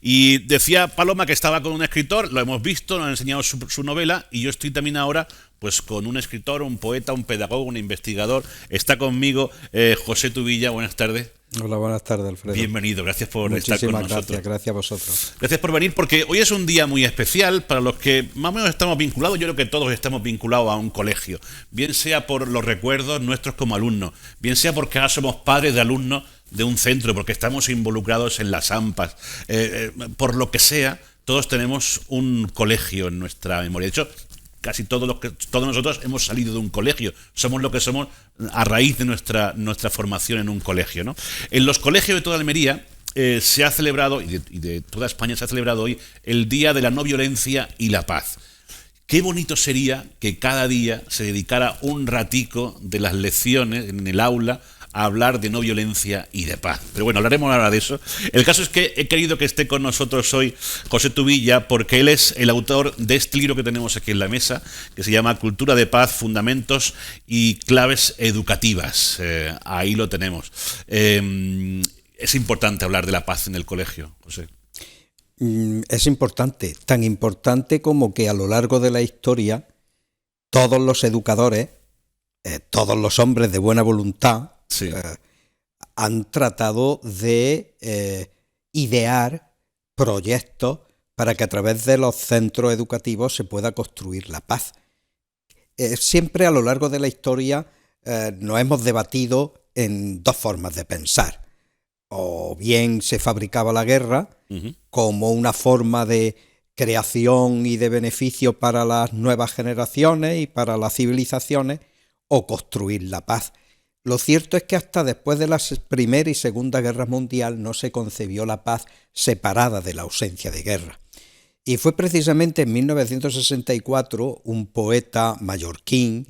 Y decía Paloma que estaba con un escritor, lo hemos visto, nos ha enseñado su novela, y yo estoy también ahora pues con un escritor, un poeta, un pedagogo, un investigador. Está conmigo José Tubilla. Buenas tardes. Hola, buenas tardes, Alfredo. Bienvenido, gracias por estar con nosotros. Gracias a vosotros. Gracias por venir, porque hoy es un día muy especial para los que más o menos estamos vinculados. Yo creo que todos estamos vinculados a un colegio, bien sea por los recuerdos nuestros como alumnos, bien sea porque ahora somos padres de alumnos de un centro, porque estamos involucrados en las AMPAs, por lo que sea, todos tenemos un colegio en nuestra memoria. De hecho, casi todos nosotros hemos salido de un colegio, somos lo que somos a raíz de nuestra formación en un colegio, ¿no? En los colegios de toda Almería se ha celebrado, y de toda España se ha celebrado hoy, el Día de la No Violencia y la Paz. Qué bonito sería que cada día se dedicara un ratico de las lecciones en el aula a hablar de no violencia y de paz. Pero bueno, hablaremos ahora de eso. El caso es que he querido que esté con nosotros hoy José Tubilla, porque él es el autor de este libro que tenemos aquí en la mesa, que se llama Cultura de Paz, Fundamentos y Claves Educativas. Ahí lo tenemos. Es importante hablar de la paz en el colegio, José. Es importante, tan importante como que a lo largo de la historia todos los educadores, todos los hombres de buena voluntad, sí, han tratado de idear proyectos para que a través de los centros educativos se pueda construir la paz. Siempre a lo largo de la historia nos hemos debatido en dos formas de pensar. O bien se fabricaba la guerra como una forma de creación y de beneficio para las nuevas generaciones y para las civilizaciones, o construir la paz. Lo cierto es que hasta después de la Primera y Segunda Guerra Mundial no se concibió la paz separada de la ausencia de guerra. Y fue precisamente en 1964 un poeta mallorquín,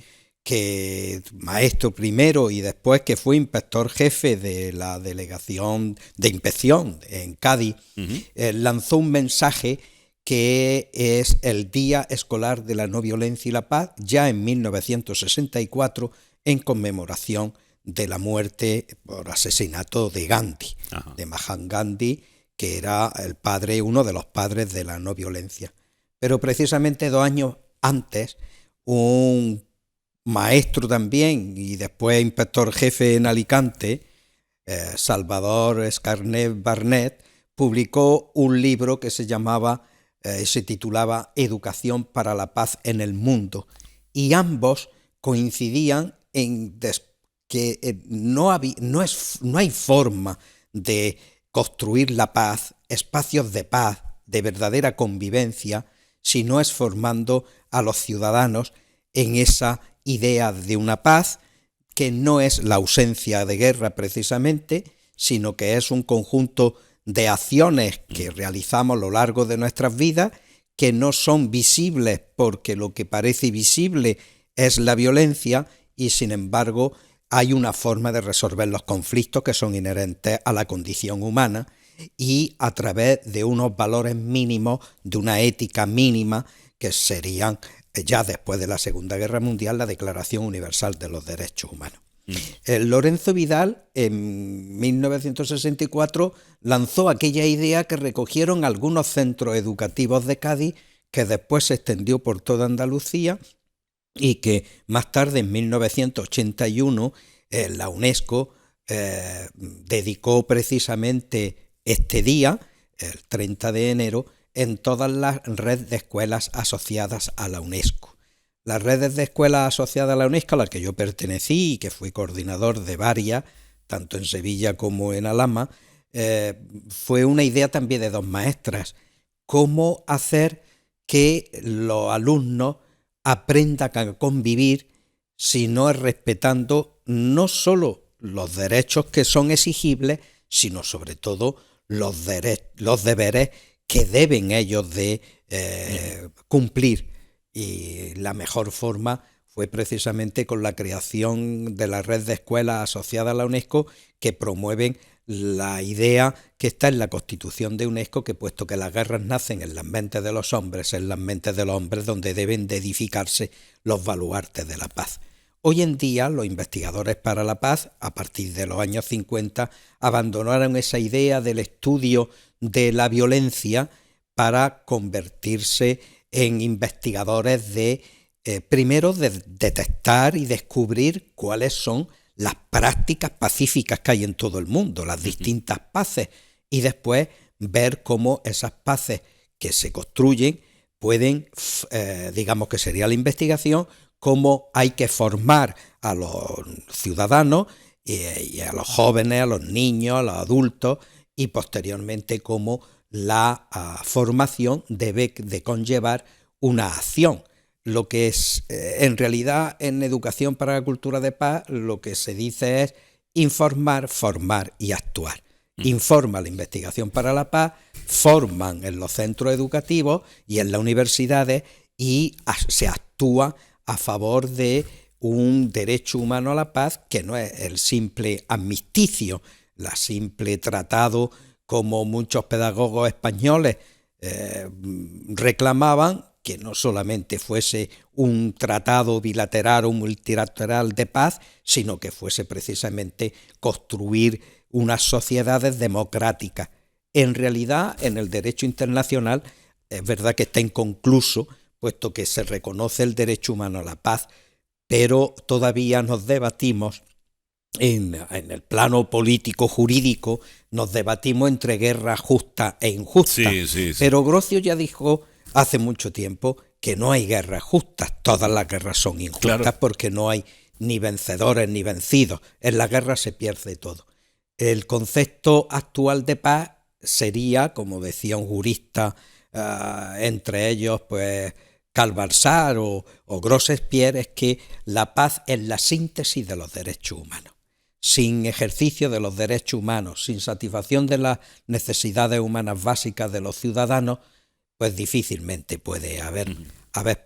maestro primero y después que fue inspector jefe de la delegación de inspección en Cádiz, lanzó un mensaje que es el Día Escolar de la No Violencia y la Paz, ya en 1964, en conmemoración de la muerte por asesinato de Gandhi, de Mahatma Gandhi, que era uno de los padres de la no violencia. Pero precisamente 2 años antes, un maestro también y después inspector jefe en Alicante, Salvador Escarnet Barnet, publicó un libro que se titulaba Educación para la Paz en el Mundo, y ambos coincidían en que no hay forma de construir la paz, espacios de paz, de verdadera convivencia, si no es formando a los ciudadanos en esa idea de una paz que no es la ausencia de guerra precisamente, sino que es un conjunto de acciones que realizamos a lo largo de nuestras vidas, que no son visibles porque lo que parece visible es la violencia, y sin embargo hay una forma de resolver los conflictos que son inherentes a la condición humana, y a través de unos valores mínimos, de una ética mínima, que serían ya después de la Segunda Guerra Mundial la Declaración Universal de los Derechos Humanos. Lorenzo Vidal en 1964 lanzó aquella idea que recogieron algunos centros educativos de Cádiz, que después se extendió por toda Andalucía, y que más tarde, en 1981, la UNESCO dedicó precisamente este día, el 30 de enero, en todas las redes de escuelas asociadas a la UNESCO. Las redes de escuelas asociadas a la UNESCO, a las que yo pertenecí y que fui coordinador de varias, tanto en Sevilla como en Alhama, fue una idea también de 2 maestras: cómo hacer que los alumnos aprendan a convivir si no es respetando no solo los derechos que son exigibles, sino sobre todo los deberes que deben ellos de cumplir. Y la mejor forma fue precisamente con la creación de la red de escuelas asociadas a la UNESCO, que promueven la idea que está en la Constitución de UNESCO, que puesto que las guerras nacen en las mentes de los hombres, en las mentes de los hombres donde deben de edificarse los baluartes de la paz. Hoy en día los investigadores para la paz, a partir de los años 50, abandonaron esa idea del estudio de la violencia para convertirse en investigadores primero de detectar y descubrir cuáles son las prácticas pacíficas que hay en todo el mundo, las distintas paces, y después ver cómo esas paces que se construyen pueden, digamos que sería la investigación, cómo hay que formar a los ciudadanos y a los jóvenes, a los niños, a los adultos, y posteriormente cómo la formación debe de conllevar una acción. Lo que es, en realidad, en Educación para la Cultura de Paz, lo que se dice es informar, formar y actuar. Informa la Investigación para la Paz, forman en los centros educativos y en las universidades, y se actúa a favor de un derecho humano a la paz que no es el simple armisticio, la simple tratado como muchos pedagogos españoles reclamaban, que no solamente fuese un tratado bilateral o multilateral de paz, sino que fuese precisamente construir unas sociedades democráticas. En realidad, en el derecho internacional, es verdad que está inconcluso, puesto que se reconoce el derecho humano a la paz, pero todavía nos debatimos en el plano político-jurídico, nos debatimos entre guerra justa e injusta. Sí. Pero Grocio ya dijo hace mucho tiempo que no hay guerras justas, todas las guerras son injustas, claro, porque no hay ni vencedores ni vencidos, en la guerra se pierde todo. El concepto actual de paz sería, como decía un jurista, entre ellos pues Calvarsar o Grossespierre, es que la paz es la síntesis de los derechos humanos. Sin ejercicio de los derechos humanos, sin satisfacción de las necesidades humanas básicas de los ciudadanos, pues difícilmente puede haber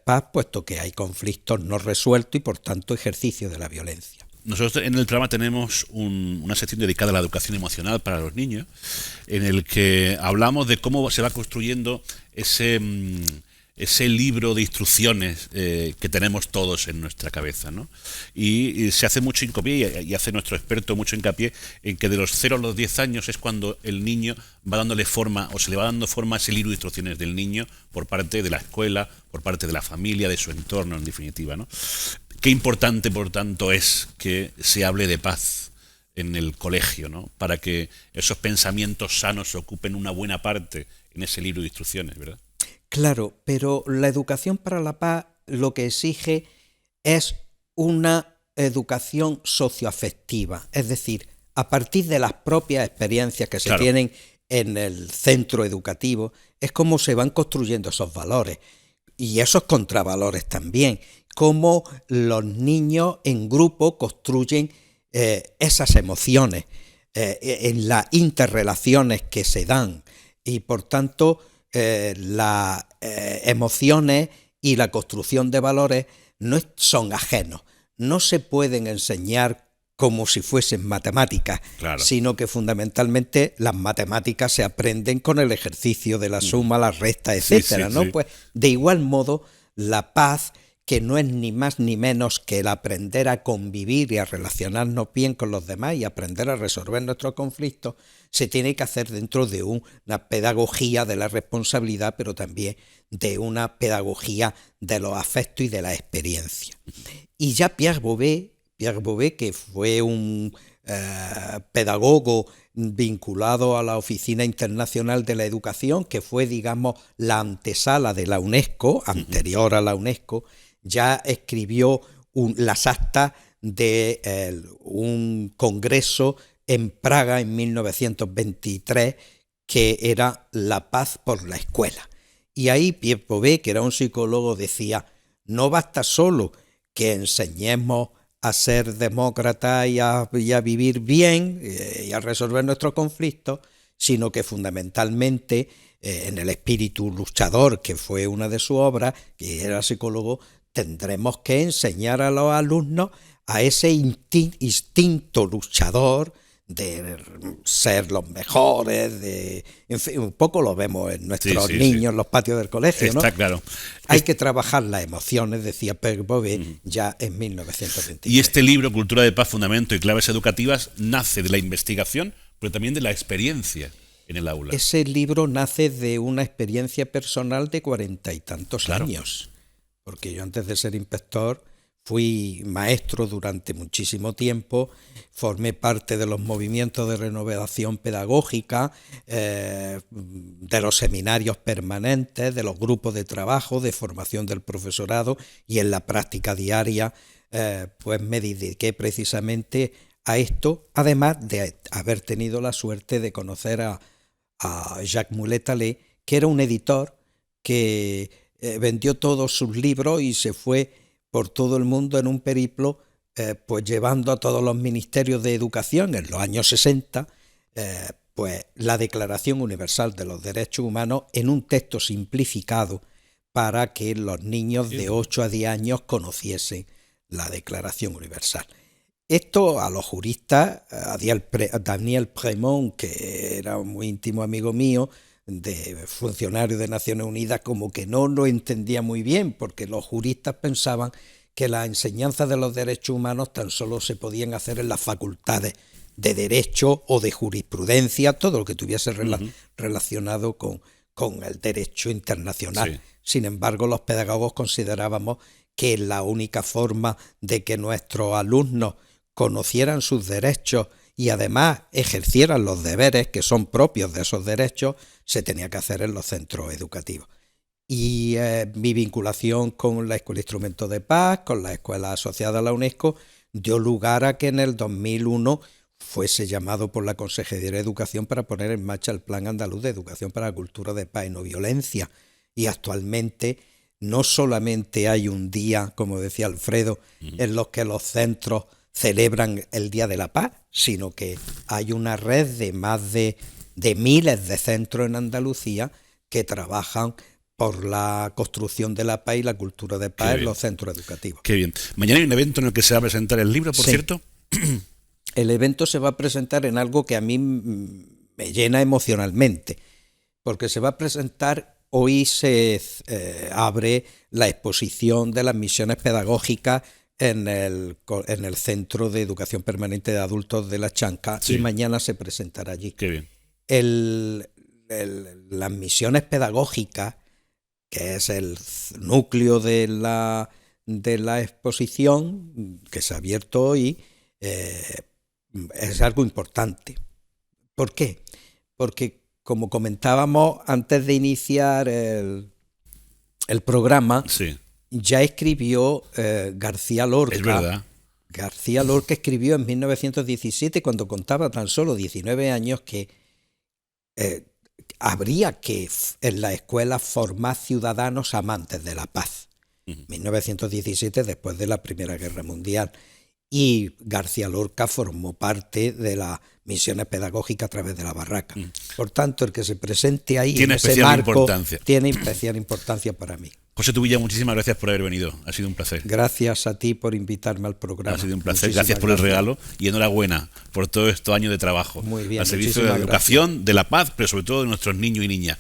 paz, puesto que hay conflictos no resueltos y por tanto ejercicio de la violencia. Nosotros en el programa tenemos una sección dedicada a la educación emocional para los niños, en el que hablamos de cómo se va construyendo ese libro de instrucciones que tenemos todos en nuestra cabeza, ¿no? Y se hace mucho hincapié, y hace nuestro experto mucho hincapié, en que de los 0 a los 10 años es cuando el niño va dándole forma, o se le va dando forma a ese libro de instrucciones del niño por parte de la escuela, por parte de la familia, de su entorno, en definitiva, ¿no? Qué importante, por tanto, es que se hable de paz en el colegio, ¿no? Para que esos pensamientos sanos ocupen una buena parte en ese libro de instrucciones, ¿verdad? Claro, pero la educación para la paz lo que exige es una educación socioafectiva, es decir, a partir de las propias experiencias que se tienen en el centro educativo, es como se van construyendo esos valores y esos contravalores también, cómo los niños en grupo construyen esas emociones, en las interrelaciones que se dan, y por tanto las emociones y la construcción de valores no son ajenos, no se pueden enseñar como si fuesen matemáticas, sino que fundamentalmente las matemáticas se aprenden con el ejercicio de la suma, la resta, etcétera, ¿no? Pues de igual modo la paz, que no es ni más ni menos que el aprender a convivir y a relacionarnos bien con los demás y aprender a resolver nuestros conflictos, se tiene que hacer dentro de una pedagogía de la responsabilidad, pero también de una pedagogía de los afectos y de la experiencia. Y ya Pierre Bovet, que fue un pedagogo vinculado a la Oficina Internacional de la Educación, que fue, digamos, la antesala de la UNESCO, anterior a la UNESCO, ya escribió las actas de un congreso en Praga en 1923, que era La paz por la escuela. Y ahí Pierre Bovet, que era un psicólogo, decía, no basta solo que enseñemos a ser demócratas y a vivir bien y a resolver nuestros conflictos, sino que fundamentalmente en el espíritu luchador, que fue una de sus obras, que era psicólogo, tendremos que enseñar a los alumnos a ese instinto luchador de ser los mejores, en fin, un poco lo vemos en nuestros niños en los patios del colegio, ¿no? Está claro. Hay que trabajar las emociones, decía Pierre Bovet ya en 1923. Y este libro, Cultura de Paz, Fundamento y Claves Educativas, nace de la investigación, pero también de la experiencia en el aula. Ese libro nace de una experiencia personal de 40 y tantos años, porque yo antes de ser inspector fui maestro durante muchísimo tiempo, formé parte de los movimientos de renovación pedagógica, de los seminarios permanentes, de los grupos de trabajo, de formación del profesorado, y en la práctica diaria pues me dediqué precisamente a esto, además de haber tenido la suerte de conocer a Jacques Moulet-Tallet, que era un editor que vendió todos sus libros y se fue por todo el mundo en un periplo, pues llevando a todos los ministerios de educación en los años 60, pues la Declaración Universal de los Derechos Humanos en un texto simplificado para que los niños de 8 a 10 años conociesen la Declaración Universal. Esto a los juristas, a Daniel Prémont, que era un muy íntimo amigo mío, de funcionario de Naciones Unidas, como que no lo entendía muy bien, porque los juristas pensaban que las enseñanzas de los derechos humanos tan solo se podían hacer en las facultades de derecho o de jurisprudencia, todo lo que tuviese relacionado con el derecho internacional. Sí. Sin embargo, los pedagogos considerábamos que la única forma de que nuestros alumnos conocieran sus derechos y además ejercieran los deberes que son propios de esos derechos, se tenía que hacer en los centros educativos. Y mi vinculación con la Escuela Instrumento de Paz, con la escuela asociada a la UNESCO, dio lugar a que en el 2001 fuese llamado por la Consejería de Educación para poner en marcha el Plan Andaluz de Educación para la Cultura de Paz y No Violencia. Y actualmente no solamente hay un día, como decía Alfredo, en los que los centros celebran el Día de la Paz, sino que hay una red de más de miles de centros en Andalucía que trabajan por la construcción de la paz y la cultura de paz en los centros educativos. Qué bien. Mañana hay un evento en el que se va a presentar el libro, por cierto. El evento se va a presentar en algo que a mí me llena emocionalmente, porque se va a presentar, hoy se abre la exposición de las misiones pedagógicas en el Centro de Educación Permanente de Adultos de La Chanca, y mañana se presentará allí. Qué bien. Las misiones pedagógicas, que es el núcleo de la exposición que se ha abierto hoy, es algo importante. ¿Por qué? Porque, como comentábamos antes de iniciar el programa, ya escribió García Lorca. Es verdad. García Lorca escribió en 1917, cuando contaba tan solo 19 años, que habría que en la escuela formar ciudadanos amantes de la paz. 1917, después de la Primera Guerra Mundial. Y García Lorca formó parte de las misiones pedagógicas a través de la Barraca. Por tanto, el que se presente ahí tiene en ese marco tiene especial importancia para mí. José Tubilla, muchísimas gracias por haber venido. Ha sido un placer. Gracias a ti por invitarme al programa. Ha sido un placer. Gracias por el regalo y enhorabuena por todos estos años de trabajo. Muy bien. Al servicio de la educación, de la paz, pero sobre todo de nuestros niños y niñas.